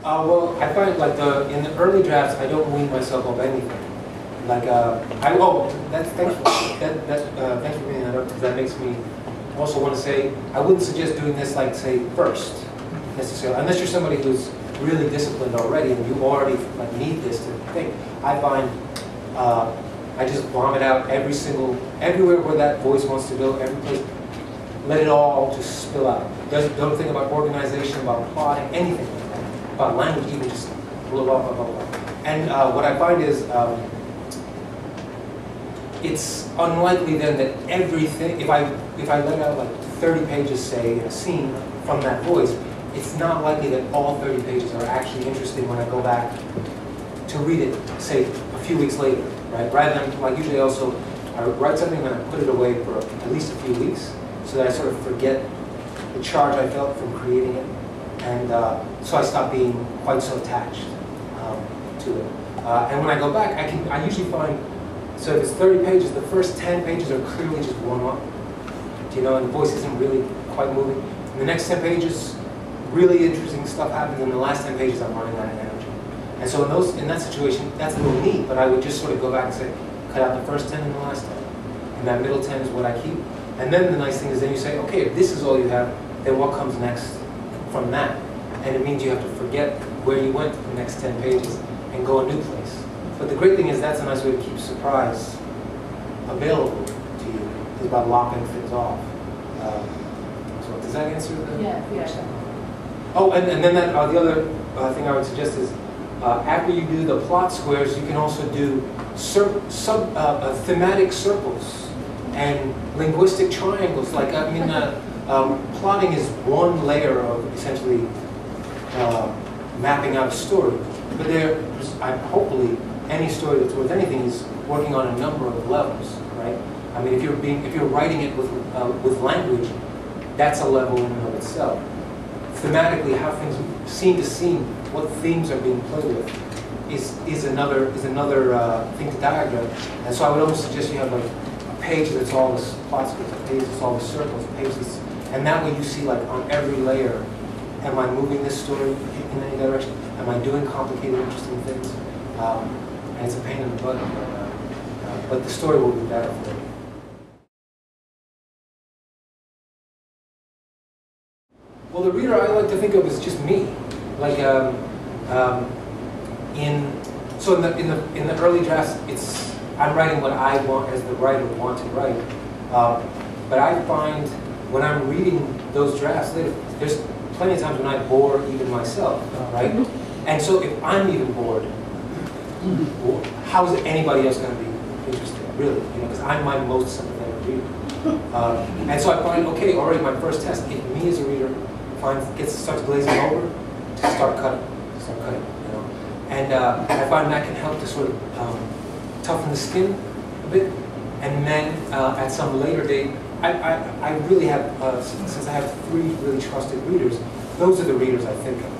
Well, I find like in the early drafts, I don't wean myself off anything. Like thanks for bringing that up, because that makes me also want to say I wouldn't suggest doing this like say first necessarily, unless you're somebody who's really disciplined already and you already like need this to think. I find I just vomit out everywhere where that voice wants to go, every place. Let it all just spill out. Don't think about organization, about plotting, anything like that. About language, even just blah, blah, blah, blah, blah. And what I find is it's unlikely then that everything, if I let out like 30 pages, say, in a scene from that voice, it's not likely that all 30 pages are actually interesting when I go back to read it, say, a few weeks later, right? Rather than, like usually also, I write something and I put it away for at least a few weeks, so that I sort of forget the charge I felt from creating it, and so I stop being quite so attached to it. And when I go back, I usually find, so if it's 30 pages, the first 10 pages are clearly just warm up, you know, and the voice isn't really quite moving. And the next 10 pages, really interesting stuff happens, and the last 10 pages I'm running out of energy. And so in that situation, that's a little neat, but I would just sort of go back and say, cut out the first 10 and the last 10. And that middle 10 is what I keep. And then the nice thing is then you say, okay, if this is all you have, then what comes next from that? And it means you have to forget where you went for the next 10 pages and go a new place. But the great thing is that's a nice way to keep surprise available to you. It's about locking things off. So does that answer the question? Oh, and then the other thing I would suggest is after you do the plot squares, you can also do thematic circles and linguistic triangles. Like, I mean, plotting is one layer of essentially mapping out a story. But hopefully, any story that's worth anything is working on a number of levels, right? I mean, if you're writing it with language, that's a level in and of itself. Thematically, how things, scene to scene, what themes are being played with, is another thing to diagram. And so I would almost suggest you have like a page that's all this plot script, a page that's all the circles, a page that's, and that way you see like on every layer, am I moving this story in any direction? Am I doing complicated, interesting things? And it's a pain in the butt, but the story will be better for you. Well, the reader I like to think of as just me. Like in the early drafts, I'm writing what I want as the writer want to write. But I find when I'm reading those drafts, there's plenty of times when I bore even myself, right? And so if I'm even bored, how is anybody else going to be interested, really? You know, because I'm my most sympathetic reader. And so I find, okay, already my first test, if me as a reader starts glazing over, just start cutting, you know. And I find that can help to sort of toughen the skin a bit. And then at some later date, I really have, since I have 3 really trusted readers, those are the readers I think of.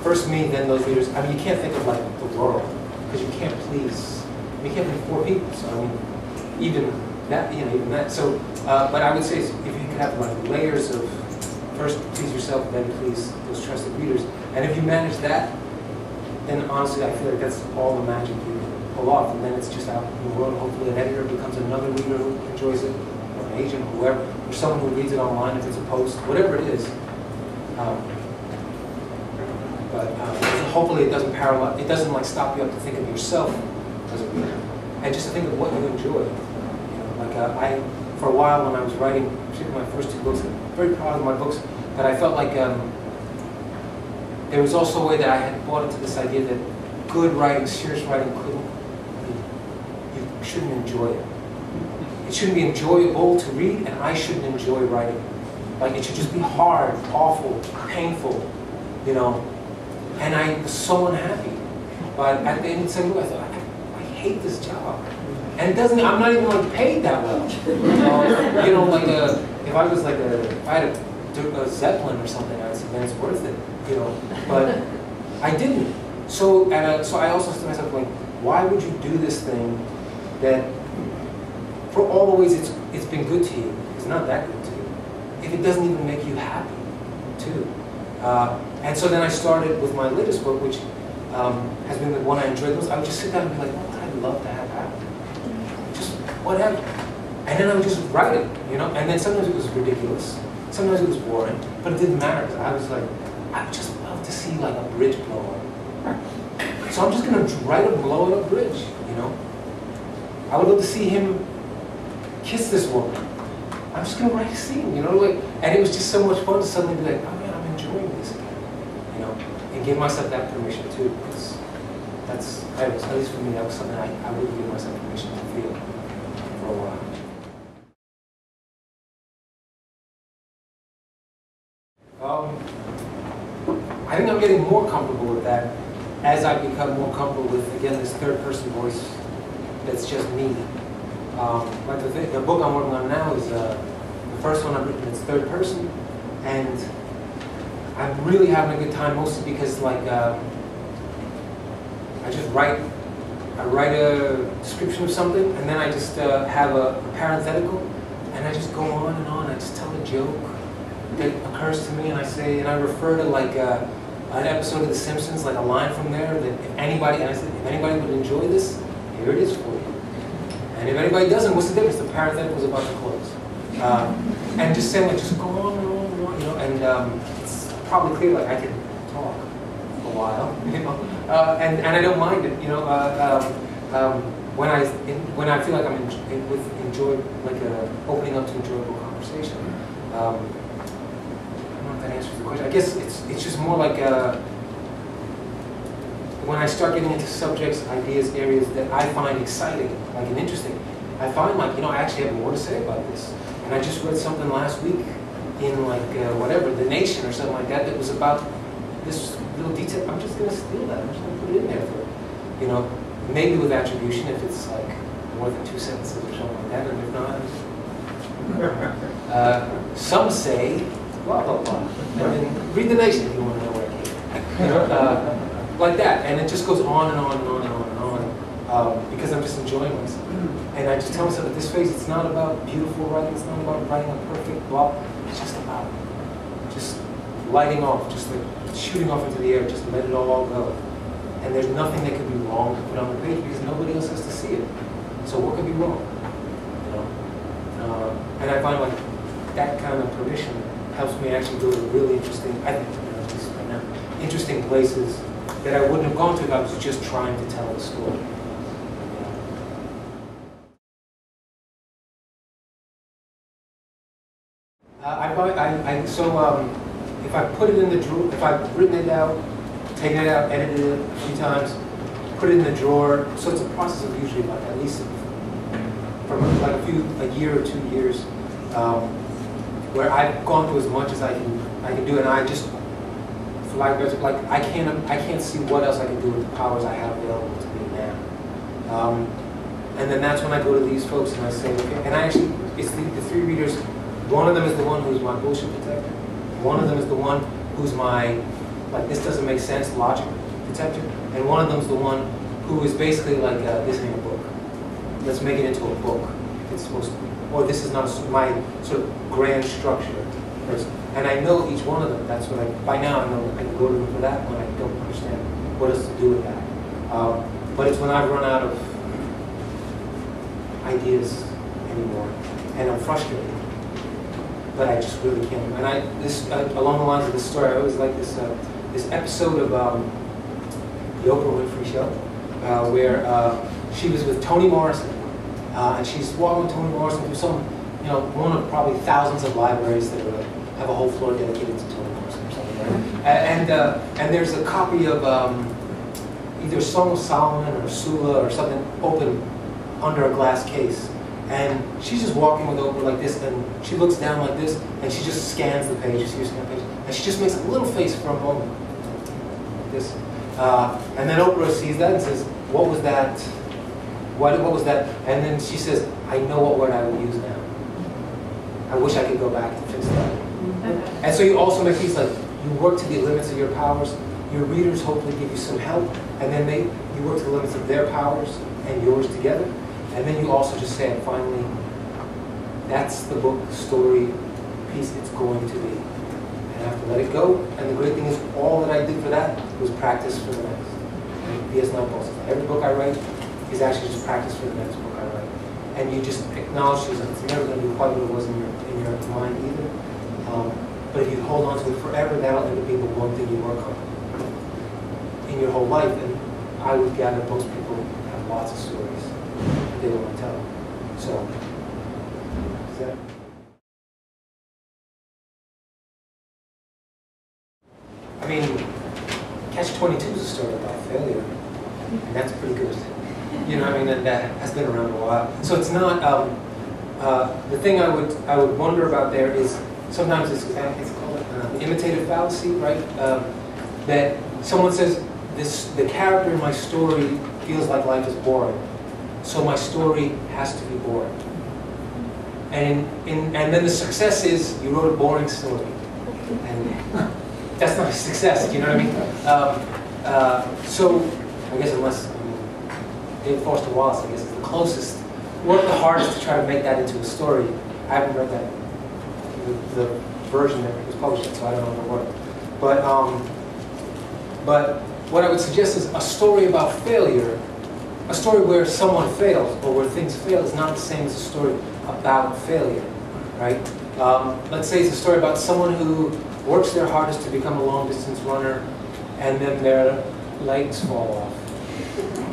First me, then those readers. I mean, you can't think of like the world, because you can't please, you can't please 4 people. So I mean, even that. So, but I would say if you could have like layers of first please yourself, then please those trusted readers. And if you manage that, then honestly, I feel like that's all the magic you can pull off. And then it's just out in the world. Hopefully, an editor becomes another reader who enjoys it, or an agent, whoever, or someone who reads it online if it's a post, whatever it is. Hopefully it doesn't paralyze, it doesn't like stop you up to think of yourself as a reader, and just to think of what you enjoy. You know, like for a while when I was writing, particularly my first 2 books, I'm very proud of my books, but I felt like there was also a way that I had bought into this idea that good writing, serious writing, you shouldn't enjoy it. It shouldn't be enjoyable to read, and I shouldn't enjoy writing. Like it should just be hard, awful, painful, you know. And I was so unhappy. But at the end of the second book, I thought, I hate this job. And it doesn't, I'm not even like paid that well. You know, like if I was like if I had a Zeppelin or something, I'd say, man, it's worth it. You know, but I didn't. So I also said to myself, like, why would you do this thing that, for all the ways it's been good to you, it's not that good to you, if it doesn't even make you happy, too. And so then I started with my latest book, which has been the one I enjoyed most. I would just sit down and be like, what would I love to have happen? Just whatever. And then I would just write it, you know? And then sometimes it was ridiculous. Sometimes it was boring. But it didn't matter, because I was like, I would just love to see like a bridge blow up. So I'm just going to write a blow up bridge, you know? I would love to see him kiss this woman. I'm just going to write a scene, you know? Like, and it was just so much fun to suddenly be like, oh man, I'm enjoying this again, you know? And give myself that permission too, because that's, at least for me, that was something I wouldn't give myself permission to feel for a while. I think I'm getting more comfortable with that as I become more comfortable with, again, this third-person voice that's just me. Like the book I'm working on now is the first one I've written. It's third person, and I'm really having a good time, mostly because like I write a description of something, and then I just have a parenthetical, and I just go on and on. I just tell a joke that occurs to me, and I refer to like an episode of The Simpsons, like a line from there that if anybody would enjoy this, here it is for you. And if anybody doesn't, what's the difference? The parenthetical is about to close. And just saying, like, just go on and on and on, you know. And it's probably clear, like, I can talk for a while, you know. And I don't mind it, you know. When I feel like I'm opening up to enjoyable conversation. I don't know if that answers the question. I guess it's just more like when I start getting into subjects, ideas, areas that I find exciting, like and interesting, I find like, you know, I actually have more to say about this. And I just read something last week in like whatever, The Nation or something like that, that was about this little detail. I'm just going to steal that. I'm just going to put it in there for, you know, maybe with attribution if it's like more than 2 sentences or something like that, and if not, some say blah blah blah, and then read The Nation if you want to know where it came. You know, like that, and it just goes on and on and on and on and on, because I'm just enjoying myself. And I just tell myself at this phase, it's not about beautiful writing, it's not about writing a perfect blah, it's just about just lighting off, just like shooting off into the air, just let it all go. And there's nothing that could be wrong to put on the page because nobody else has to see it. So what could be wrong? You know? And I find like that kind of permission helps me actually go to really interesting, I think, you know, at least right now, interesting places that I wouldn't have gone to if I was just trying to tell a story. If I put it in the drawer, if I've written it out, taken it out, edited it a few times, put it in the drawer, so it's a process of usually about at least from like a year or 2 years, where I've gone through as much as I can do, and I just, for lack of better, like I can't see what else I can do with the powers I have available to me now. And then that's when I go to these folks and I say, okay, and I actually, it's the 3 readers. One of them is the one who's my bullshit detector. One of them is the one who's my, like, this doesn't make sense, logic detector. And one of them is the one who is basically like, this ain't a book. Let's make it into a book. It's supposed to be. Or this is not my sort of grand structure person. And I know each one of them. That's what by now I know I can go to them for that when I don't understand what else to do with that. But it's when I've run out of ideas anymore and I'm frustrated. But I just really can't. And along the lines of this story, I always like this this episode of the Oprah Winfrey Show, where she was with Toni Morrison, and she's walking with Toni Morrison through some, you know, one of probably thousands of libraries that have a whole floor dedicated to Toni Morrison or something, right? And there's a copy of either Song of Solomon or Sula or something open under a glass case. And she's just walking with Oprah like this, and she looks down like this, and she just scans the page, and she just makes a little face for a moment, like this. And then Oprah sees that and says, "What was that? What was that?" And then she says, "I know what word I would use now. I wish I could go back to fix that." And so you also make these, like, you work to the limits of your powers. Your readers hopefully give you some help, and then you work to the limits of their powers and yours together. And then you also just say, finally, that's the book, story, piece it's going to be. And I have to let it go. And the great thing is, all that I did for that was practice for the next. B.S. Naipaul says, every book I write is actually just practice for the next book I write. And you just acknowledge that it's never going to be quite what it was in your mind either. But if you hold on to it forever, that'll end up being the one thing you work on in your whole life. And I would gather most people have lots of stories they want to tell. So, is that? I mean, Catch-22 is a story about failure, and that's pretty good. You know, I mean, that has been around a while. So it's not. The thing I would wonder about there is sometimes it's called the imitative fallacy, right? That someone says the character in my story feels like life is boring, so my story has to be boring. And then the success is you wrote a boring story, and that's not a success. You know what I mean? So I guess unless David Foster Wallace, I guess, is the closest, worked the hardest to try to make that into a story. I haven't read that, the version that was published, so I don't know if it worked. But what I would suggest is a story about failure, a story where someone fails or where things fail is not the same as a story about failure, right? Let's say it's a story about someone who works their hardest to become a long-distance runner, and then their legs fall off.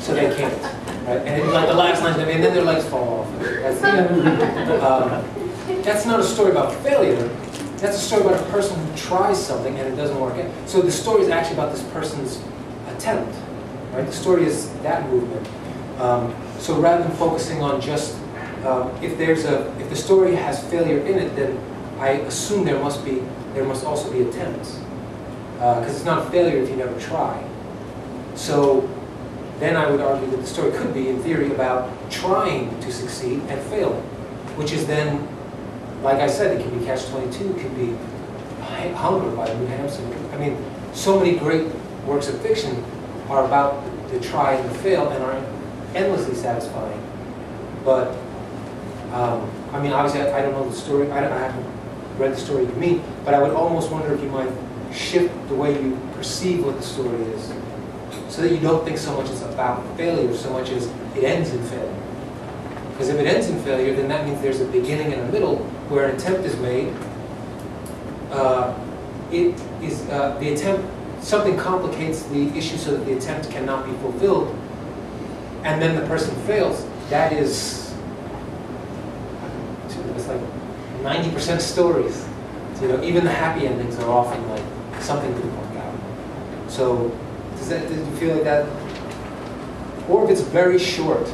So they can't, right? And like the last line, and then their legs fall off. That's the end. That's not a story about failure. That's a story about a person who tries something and it doesn't work out. So the story is actually about this person's attempt, right? The story is that movement. So rather than focusing on just if the story has failure in it, then I assume there must also be attempts, because it's not a failure if you never try. So then I would argue that the story could be, in theory, about trying to succeed and failing, which is then, like I said, it can be Catch-22, it could be Hunger by Lou Hampson. I mean, so many great works of fiction are about the try and the fail and are endlessly satisfying. But, I mean, obviously, I don't know the story, I haven't read the story you mean, but I would almost wonder if you might shift the way you perceive what the story is, so that you don't think so much it's about failure so much as it ends in failure. Because if it ends in failure, then that means there's a beginning and a middle where an attempt is made. The attempt, something complicates the issue so that the attempt cannot be fulfilled, and then the person fails. That is, it's like 90% of stories. So, you know, even the happy endings are often like something didn't work out. So, do you feel like that? Or if it's very short,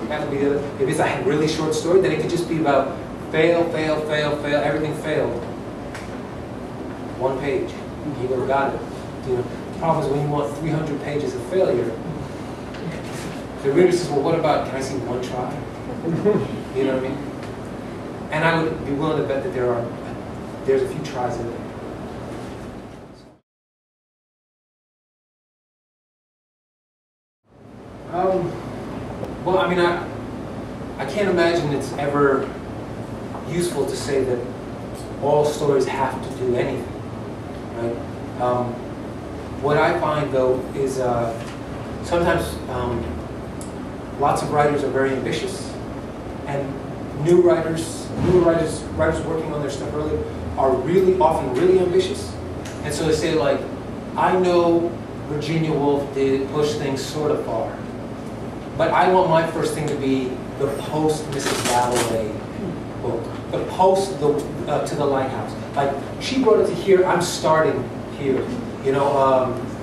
that would be the, if it's a really short story, then it could just be about fail, fail, fail, fail, everything failed. One page, you never got it. You know, the problem is when you want 300 pages of failure, the reader says, well, what about, can I see one try? You know what I mean? And I would be willing to bet that there's a few tries in there. Well, I mean, I can't imagine it's ever useful to say that all stories have to do anything, right? What I find, though, is sometimes lots of writers are very ambitious, and new writers working on their stuff early are often really ambitious, and so they say, like, I know Virginia Woolf did push things sort of far, but I want my first thing to be the post-Mrs. Dalloway book, the post to the Lighthouse. Like, she brought it to here, I'm starting here. You know,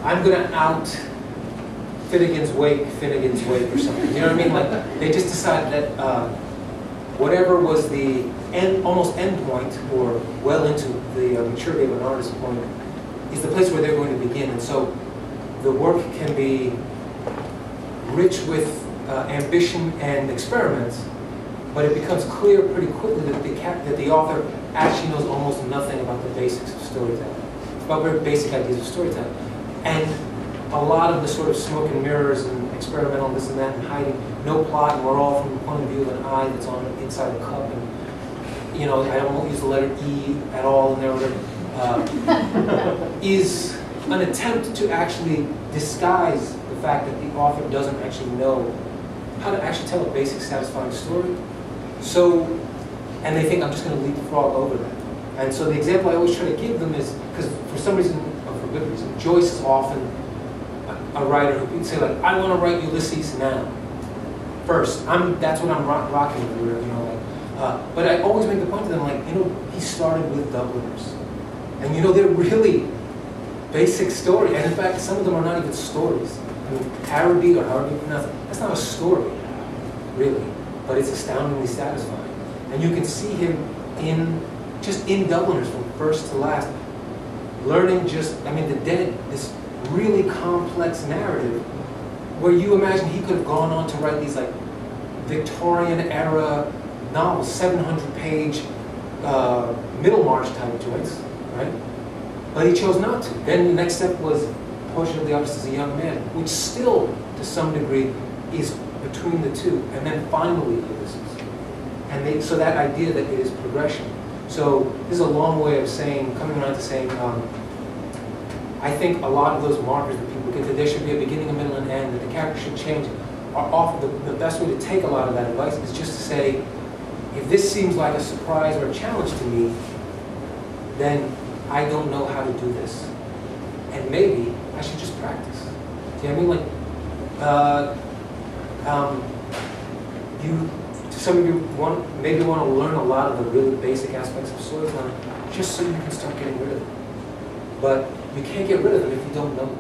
I'm going to out Finnegan's Wake or something. You know what I mean? Like, they just decided that whatever was the almost end point, or well into the maturity of an artist's point, is the place where they're going to begin. And so the work can be rich with ambition and experiments, but it becomes clear pretty quickly that the author actually knows almost nothing about the basics of storytelling, about very basic ideas of storytelling. And a lot of the sort of smoke and mirrors and experimental this and that and hiding, no plot, and we're all from the point of view of an eye that's on inside a cup, and, you know, I won't use the letter E at all in there. is an attempt to actually disguise the fact that the author doesn't actually know how to actually tell a basic, satisfying story. So, and they think I'm just going to leapfrog over that. And so the example I always try to give them is, because for some reason, or for good reason, Joyce is often a writer who would say, like, I want to write Ulysses now. First, that's what I'm rocking with, you know, like, but I always make the point to them, like, you know, he started with Dubliners. And you know, they're really basic story. And in fact, some of them are not even stories. I mean, Araby or however you pronounce it, that's not a story, really. But it's astoundingly satisfying. And you can see him just in Dubliners from first to last, learning just, I mean, the Dead, this really complex narrative where you imagine he could have gone on to write these like Victorian era novels, 700-page Middlemarch type joints, right? But he chose not to. Then the next step was Portrait of the Artist as a Young Man, which still, to some degree, is between the two. And then finally Ulysses. And so that idea that it is progression. So this is a long way of saying, coming around to saying, I think a lot of those markers that people get, that there should be a beginning, a middle, and end, that the character should change, are often the best way to take a lot of that advice is just to say, if this seems like a surprise or a challenge to me, then I don't know how to do this. And maybe I should just practice. See what I mean? Like, some of you maybe want to learn a lot of the really basic aspects of storytelling just so you can start getting rid of them. But you can't get rid of them if you don't know them.